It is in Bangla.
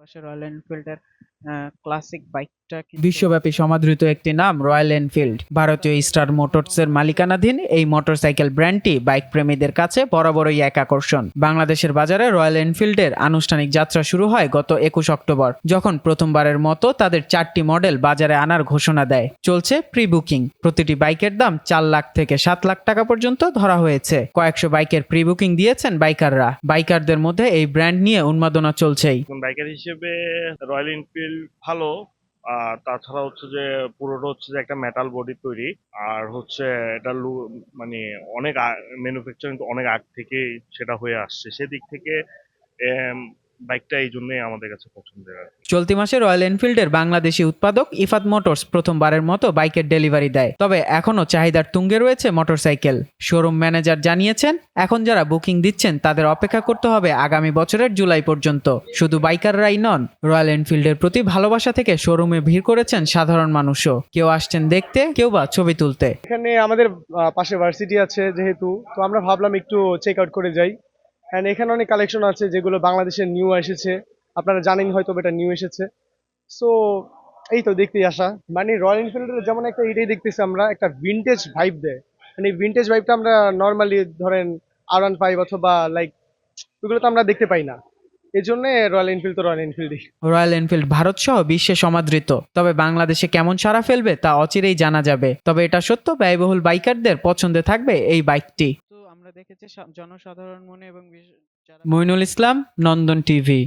পাশে রয়্যাল এনফিল্ডের ক্লাসিক বাইকটা বিশ্বব্যাপী সমাদৃত একটি নাম রয়্যাল এনফিল্ড। ভারতীয় স্টার মোটরসের মালিকানাধীন এই মোটরসাইকেল ব্র্যান্ডটি বাইক প্রেমীদের কাছে বরাবরই এক আকর্ষণ। বাংলাদেশের বাজারে রয়্যাল এনফিল্ডের আনুষ্ঠানিক যাত্রা শুরু হয় গত 21 অক্টোবর, যখন প্রথমবারের মতো তাদের 4টি মডেল বাজারে আনার ঘোষণা দেয়। চলছে প্রি বুকিং। প্রতিটি বাইকের দাম 4 লাখ থেকে 7 লাখ টাকা পর্যন্ত ধরা হয়েছে। কয়েকশো বাইকের প্রি বুকিং দিয়েছেন বাইকাররা। বাইকারদের মধ্যে এই ব্র্যান্ড নিয়ে উন্মাদনা চলছেই। বাইকার হিসেবে রয়্যাল এনফিল্ড ভালো। আর তাছাড়া হচ্ছে যে পুরোটা হচ্ছে যে একটা মেটাল বডি তৈরি, আর হচ্ছে এটা মানে অনেক ম্যানুফ্যাকচারিং অনেক আগ থেকে সেটা হয়ে আসছে, সেদিক থেকে বাইকটা এই জন্যই আমাদের কাছে পছন্দের। চলতি মাসে রয়্যাল এনফিল্ডের বাংলাদেশি উৎপাদক ইফাত মোটরস প্রথমবারের মতো বাইকের ডেলিভারি দেয়। তবে এখনও চাহিদার তুঙ্গে রয়েছে মোটরসাইকেল। শোরুম ম্যানেজার জানিয়েছেন, এখন যারা বুকিং দিচ্ছেন তাদের অপেক্ষা করতে হবে আগামী বছরের জুলাই পর্যন্ত। শুধু বাইকাররাই নন, রয়্যাল এনফিল্ডের প্রতি ভালোবাসা থেকে শোরুমে ভিড় করেছেন সাধারণ মানুষও। কেউ আসছেন দেখতে, কেউ বা ছবি তুলতে। এখানে আমাদের পাশে ভার্সিটি আছে যেহেতু, তো আমরা ভাবলাম একটু চেক আউট করে যাই। অ্যান্ড এখানে অনেক কালেকশন আছে যেগুলো বাংলাদেশের নিউ এসেছে, আপনারা জানেন হয়তো এটা নিউ এসেছে। সো এই তো দেখতেই আসা। মানে রয়্যাল এনফিল্ডের যেমন একটা এটাই দেখতেছি আমরা, একটা ভিনটেজ ভাইব দেয়। মানে এই ভিনটেজ ভাইবটা আমরা নর্মালি ধরেন R15 অথবা লাইক ওগুলো তো আমরা দেখতে পাই না। এই জন্য রয়্যাল এনফিল্ড তো রয়্যাল এনফিল্ডই। রয়্যাল এনফিল্ড ভারত সহ বিশ্বে সমাদৃত, তবে বাংলাদেশে কেমন সাড়া ফেলবে তা অচিরেই জানা যাবে। তবে এটা সত্য, ব্যয়বহুল বাইকারদের পছন্দে থাকবে এই বাইকটি। তো আমরা দেখেছি জনসাধারণ মনে এবং মইনুল ইসলাম, নন্দন টিভি।